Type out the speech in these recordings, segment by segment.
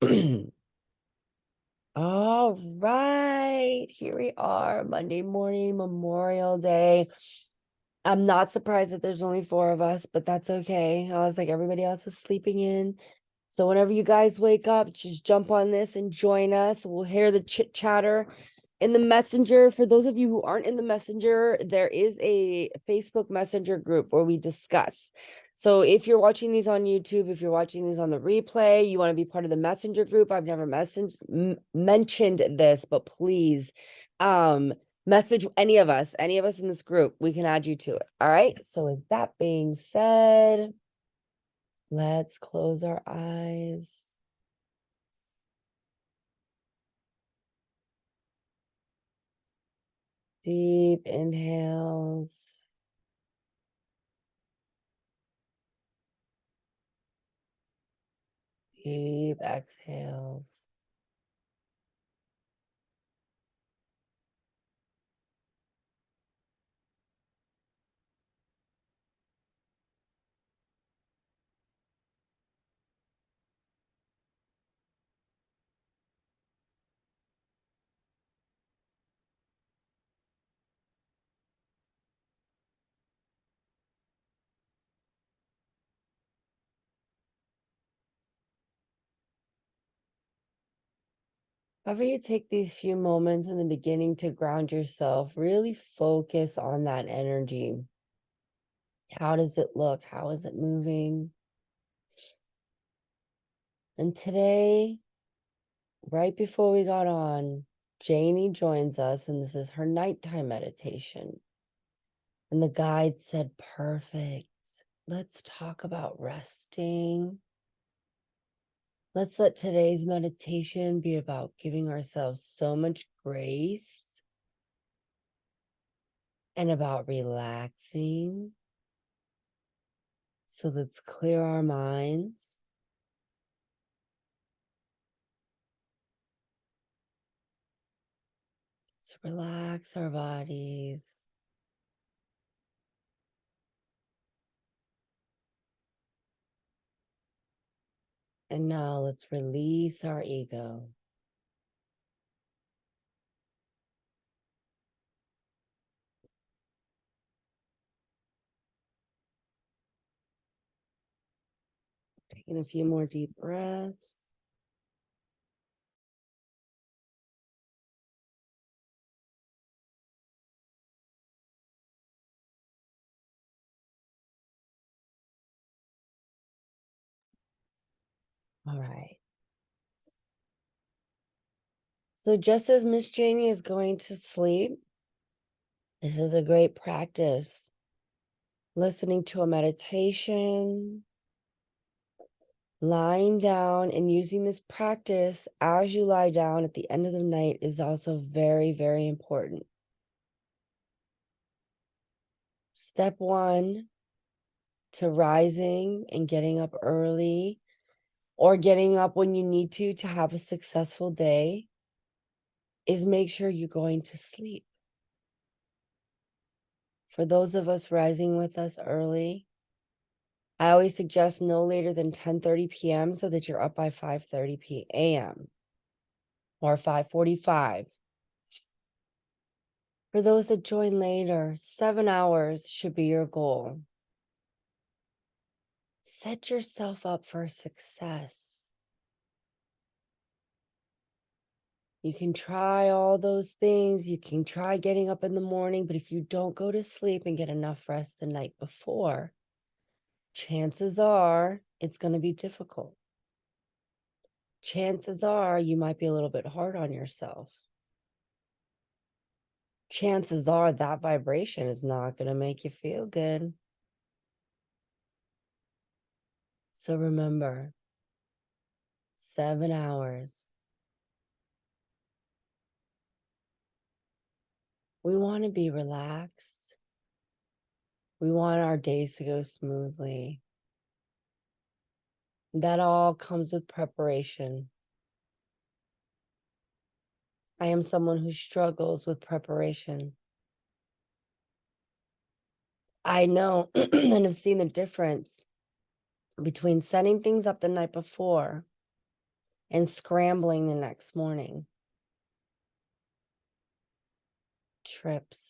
All right, here we are, Monday morning, Memorial Day. I'm not surprised that there's only 4 of us, but that's okay. I was like, everybody else is sleeping in. So whenever you guys wake up, just jump on this and join us. We'll hear the chit chatter in the messenger. For those of you who aren't in the messenger, there is a Facebook messenger group where we discuss. So if you're watching these on YouTube, if you're watching these on the replay, you want to be part of the messenger group. I've never mentioned this, but please message any of us in this group. We can add you to it. All right. So with that being said, let's close our eyes. Deep inhales. Deep exhales. However, you take these few moments in the beginning to ground yourself, really focus on that energy. How does it look? How is it moving? And today, right before we got on, Janie joins us, and this is her nighttime meditation. And the guide said, perfect. Let's talk about resting. Let's let today's meditation be about giving ourselves so much grace and about relaxing. So let's clear our minds. Let's relax our bodies. And now let's release our ego. Taking a few more deep breaths. All right. So just as Miss Janie is going to sleep, this is a great practice. Listening to a meditation, lying down and using this practice as you lie down at the end of the night is also very, very important. Step 1 to rising and getting up early or getting up when you need to have a successful day is make sure you're going to sleep. For those of us rising with us early, I always suggest no later than 10:30 p.m. so that you're up by 5:30 p.m. or 5:45. For those that join later, 7 hours should be your goal. Set yourself up for success. You can try all those things. You can try getting up in the morning, but if you don't go to sleep and get enough rest the night before, chances are it's going to be difficult. Chances are you might be a little bit hard on yourself. Chances are that vibration is not going to make you feel good. So remember, 7 hours. We want to be relaxed. We want our days to go smoothly. That all comes with preparation. I am someone who struggles with preparation. I know and have seen the difference between setting things up the night before and scrambling the next morning. Trips,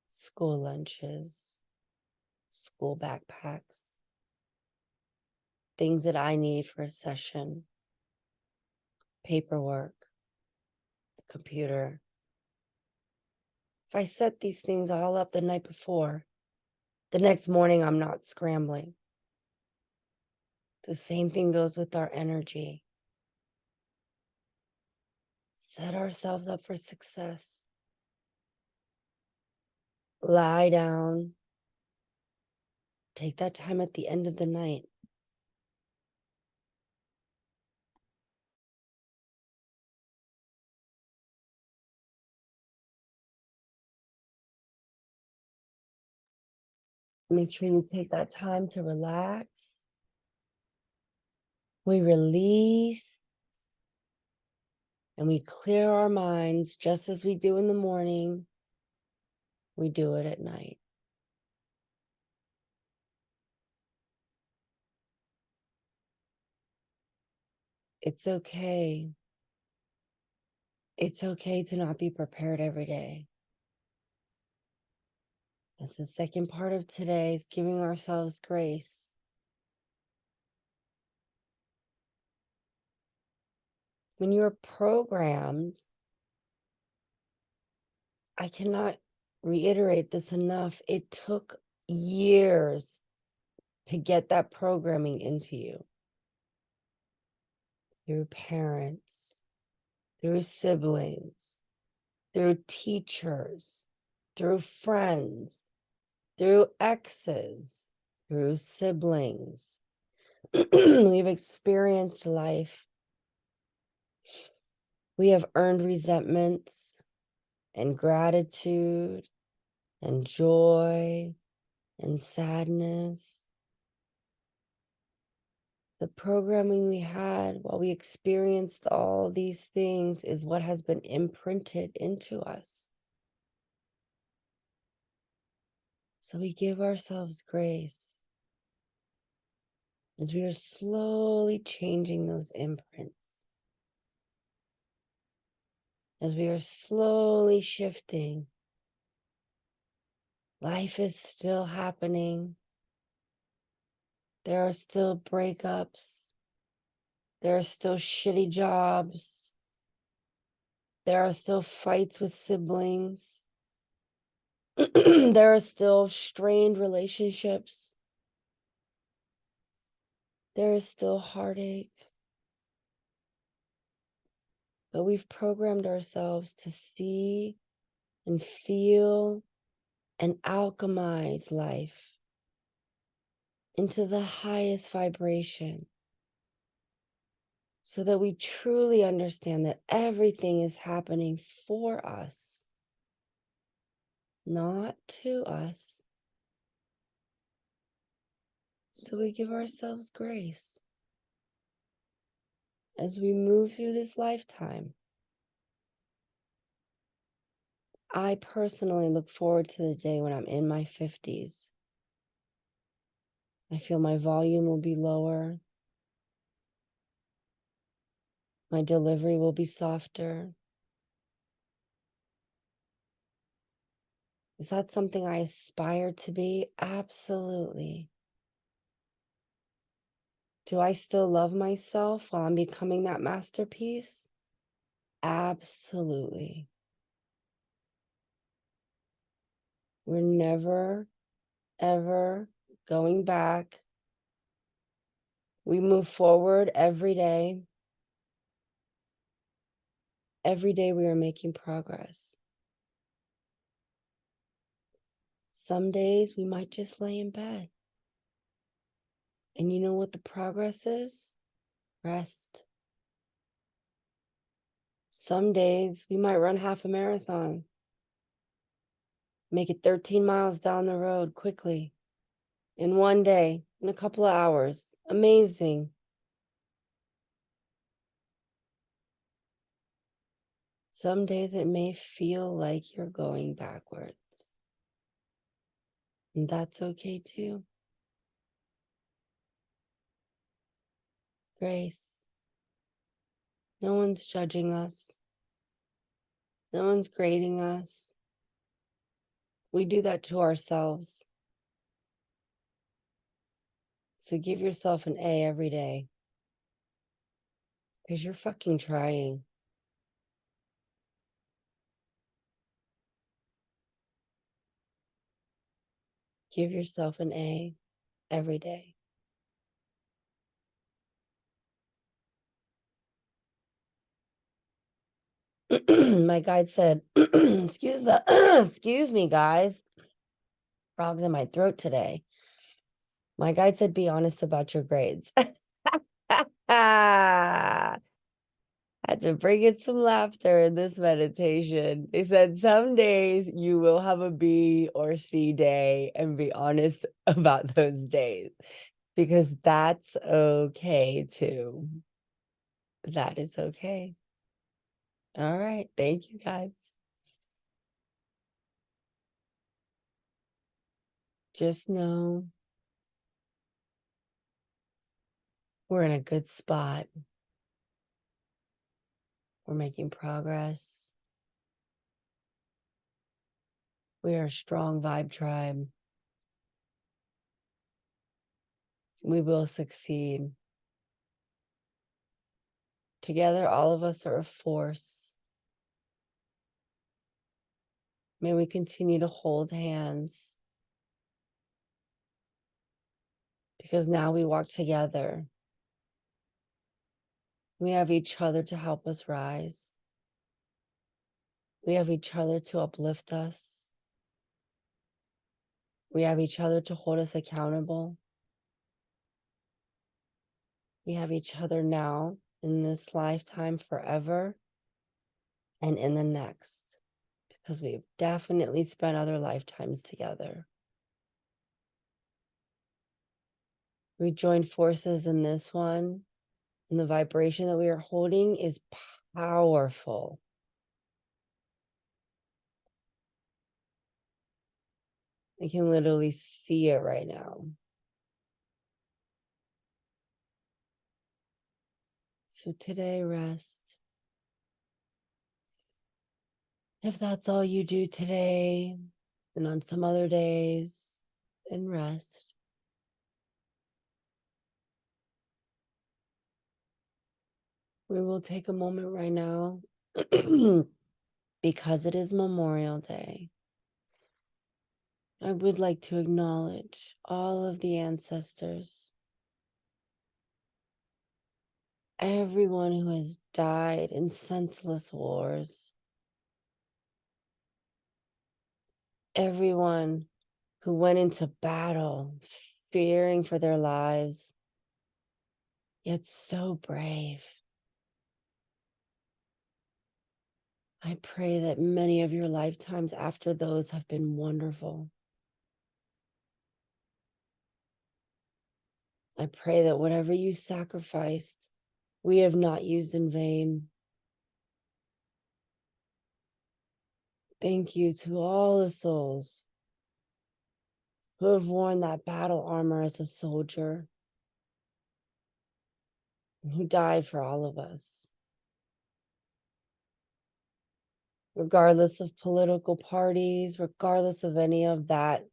school lunches, school backpacks, things that I need for a session, paperwork, the computer. If I set these things all up the night before, the next morning I'm not scrambling. The same thing goes with our energy. Set ourselves up for success. Lie down. Take that time at the end of the night. Make sure you take that time to relax. We release and we clear our minds just as we do in the morning. We do it at night. It's okay. It's okay to not be prepared every day. That's the second part of today, is giving ourselves grace. When you're programmed, I cannot reiterate this enough. It took years to get that programming into you. Through parents, through siblings, through teachers, through friends, through exes, through siblings. We've experienced life. We have earned resentments and gratitude and joy and sadness. The programming we had while we experienced all these things is what has been imprinted into us. So we give ourselves grace as we are slowly changing those imprints, as we are slowly shifting. Life is still happening. There are still breakups. There are still shitty jobs. There are still fights with siblings. There are still strained relationships. There is still heartache. But we've programmed ourselves to see and feel and alchemize life into the highest vibration, so that we truly understand that everything is happening for us, not to us. So we give ourselves grace as we move through this lifetime. I personally look forward to the day when I'm in my 50s. I feel my volume will be lower. My delivery will be softer. Is that something I aspire to be? Absolutely. Do I still love myself while I'm becoming that masterpiece? Absolutely. We're never, ever going back. We move forward every day. Every day we are making progress. Some days we might just lay in bed. And you know what the progress is? Rest. Some days we might run half a marathon. Make it 13 miles down the road quickly. In one day, in a couple of hours. Amazing. Some days it may feel like you're going backwards. And that's okay too. Grace. No one's judging us. No one's grading us. We do that to ourselves. So give yourself an A every day. Because you're fucking trying. Give yourself an A every day. My guide said, excuse me, guys. Frogs in my throat today. My guide said, be honest about your grades. Had to bring in some laughter in this meditation. They said some days you will have a B or C day and be honest about those days because that's okay too. That is okay. All right. Thank you, guys. Just know we're in a good spot. We're making progress. We are a strong vibe tribe. We will succeed. Together, all of us are a force. May we continue to hold hands because now we walk together. We have each other to help us rise. We have each other to uplift us. We have each other to hold us accountable. We have each other now in this lifetime forever and in the next, because we've definitely spent other lifetimes together. We joined forces in this one, and the vibration that we are holding is powerful. I can literally see it right now. So today, rest. If that's all you do today, and on some other days, then rest. We will take a moment right now because it is Memorial Day. I would like to acknowledge all of the ancestors, everyone who has died in senseless wars, everyone who went into battle fearing for their lives, yet so brave. I pray that many of your lifetimes after those have been wonderful. I pray that whatever you sacrificed, we have not used in vain. Thank you to all the souls who have worn that battle armor as a soldier, and who died for all of us. Regardless of political parties, regardless of any of that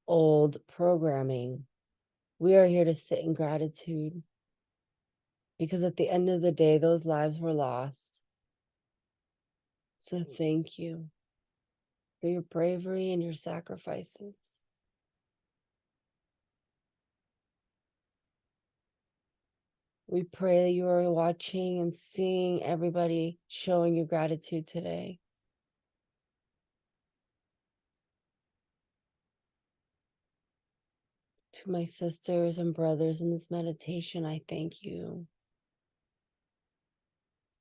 old programming, we are here to sit in gratitude, because at the end of the day, those lives were lost. So thank you for your bravery and your sacrifices. We pray that you are watching and seeing everybody showing your gratitude today. To my sisters and brothers in this meditation, I thank you.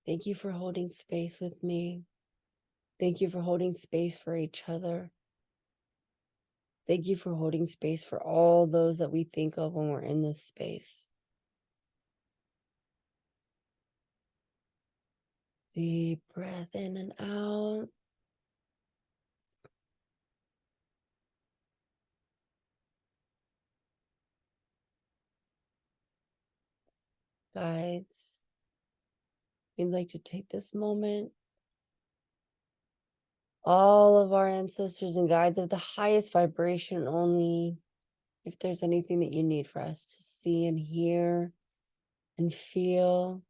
Thank you for holding space with me. Thank you for holding space for each other. Thank you for holding space for all those that we think of when we're in this space. Deep breath in and out. Guides, we'd like to take this moment. All of our ancestors and guides of the highest vibration only. If there's anything that you need for us to see and hear and feel,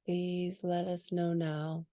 please let us know now.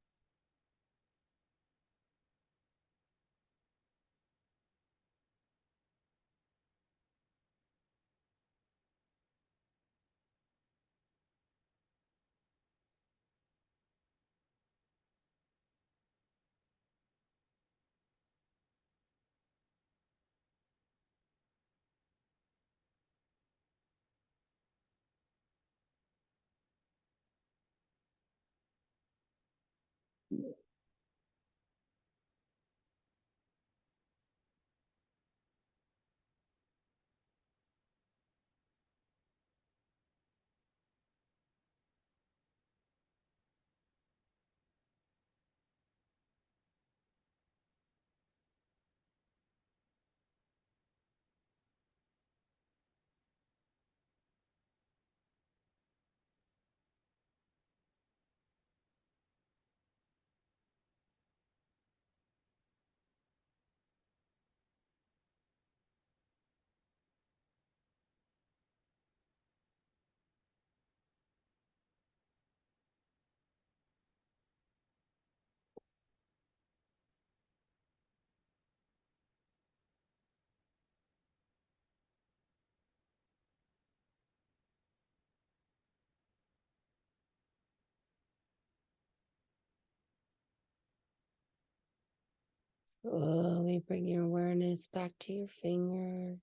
Slowly bring your awareness back to your fingers.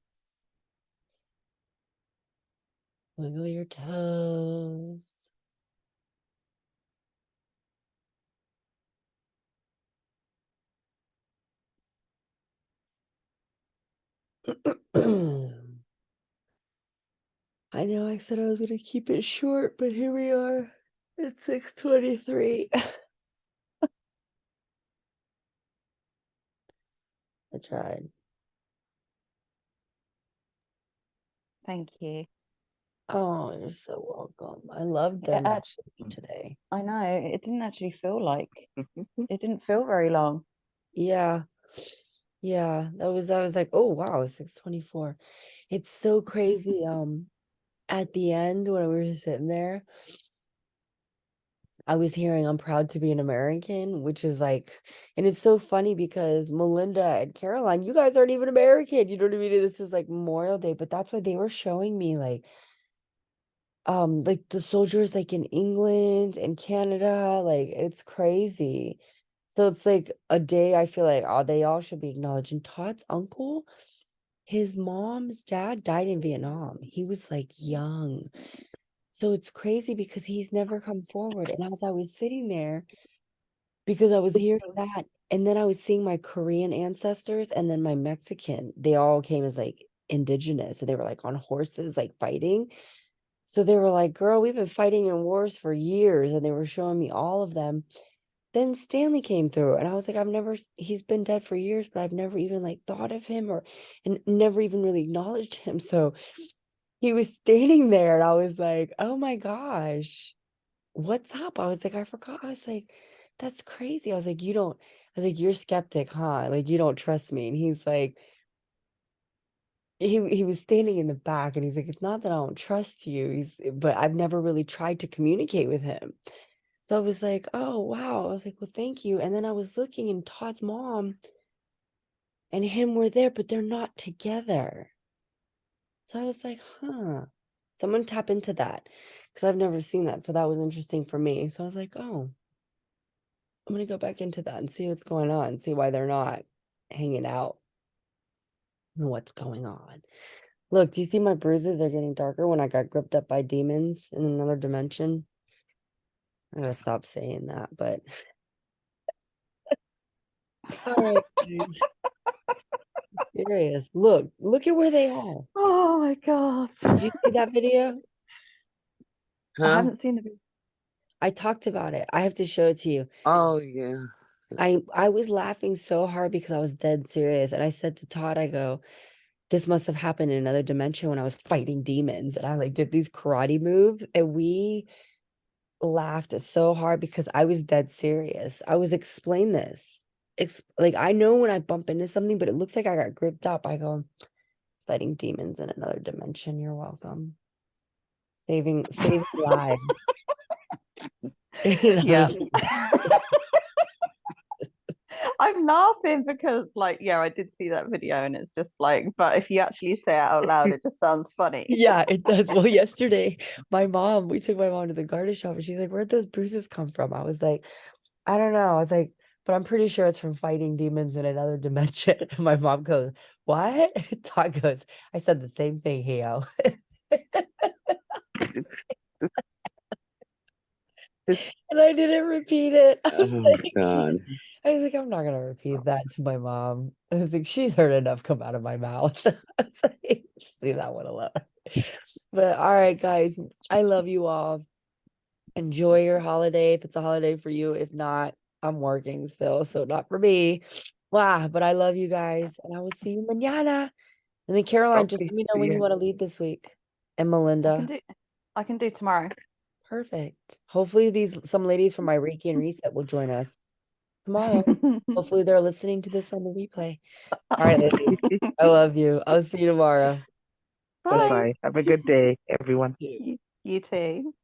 Wiggle your toes. I know I said I was going to keep it short, but here we are. It's 6:23. I tried. Thank you. Oh, you're so welcome. I loved their message today. I know it didn't actually feel like it didn't feel very long. Yeah. Yeah, I was like, oh wow, it's 6:24. It's so crazy. At the end when we were sitting there, I was hearing I'm proud to be an American, which is like, and it's so funny because Melinda and Caroline, you guys aren't even American. You know what I mean? This is like Memorial Day, but that's why they were showing me like the soldiers like in England and Canada, like it's crazy. So it's like a day I feel like, oh, they all should be acknowledged. And Todd's uncle, his mom's dad died in Vietnam. He was like young. So it's crazy because he's never come forward. And as I was sitting there, because I was hearing that, and then I was seeing my Korean ancestors and then my Mexican, they all came as like indigenous. And they were like on horses, like fighting. So they were like, girl, we've been fighting in wars for years. And they were showing me all of them. Then Stanley came through, and I was like, he's been dead for years, but I've never even like thought of him and never even really acknowledged him. So he was standing there, and I was like, oh my gosh, what's up? I was like, I forgot. I was like, that's crazy. I was like, you're skeptic, huh? Like, you don't trust me. And he's like, he was standing in the back and he's like, it's not that I don't trust you. But I've never really tried to communicate with him. So I was like, oh wow. I was like, well, thank you. And then I was looking and Todd's mom and him were there, but they're not together. So I was like, huh. So I'm gonna tap into that because I've never seen that. So that was interesting for me. So I was like, oh, I'm gonna go back into that and see what's going on, see why they're not hanging out and what's going on. Look, do you see my bruises? They're getting darker when I got gripped up by demons in another dimension. I'm gonna stop saying that, but all right, guys. Serious. Look at where they are. Oh my God. Did you see that video? I Huh? haven't seen the video. I talked about it. I have to show it to you. Oh yeah. I was laughing so hard because I was dead serious. And I said to Todd, I go, this must have happened in another dimension when I was fighting demons. And I like did these karate moves and we laughed so hard because I was dead serious. I was explain this. Like I know when I bump into something, but it looks like I got gripped up. I go, it's fighting demons in another dimension. You're welcome. Saving lives. And I Yeah. was like, I'm laughing because, like, yeah, I did see that video and it's just like, but if you actually say it out loud, it just sounds funny. yeah, it does. Well, yesterday, we took my mom to the garden shop and she's like, where'd those bruises come from? I was like, I don't know. I was like, but I'm pretty sure it's from fighting demons in another dimension. And my mom goes, what? Todd goes, I said the same thing, Heo. And I didn't repeat it. Oh God. I was like, I'm not gonna repeat that to my mom. I was like, she's heard enough come out of my mouth. I was like, just leave that one alone. But all right, guys, I love you all. Enjoy your holiday if it's a holiday for you. If not, I'm working still, so not for me. Wow, but I love you guys, and I will see you mañana. And then Caroline, just Okay. let me know See when you ya. want to lead this week. And I can Melinda. do I can do tomorrow. Perfect. Hopefully some ladies from my Reiki and Reset will join us tomorrow. Hopefully they're listening to this on the replay. All right, ladies. I love you. I'll see you tomorrow. Bye. Bye-bye. Have a good day, everyone. You too.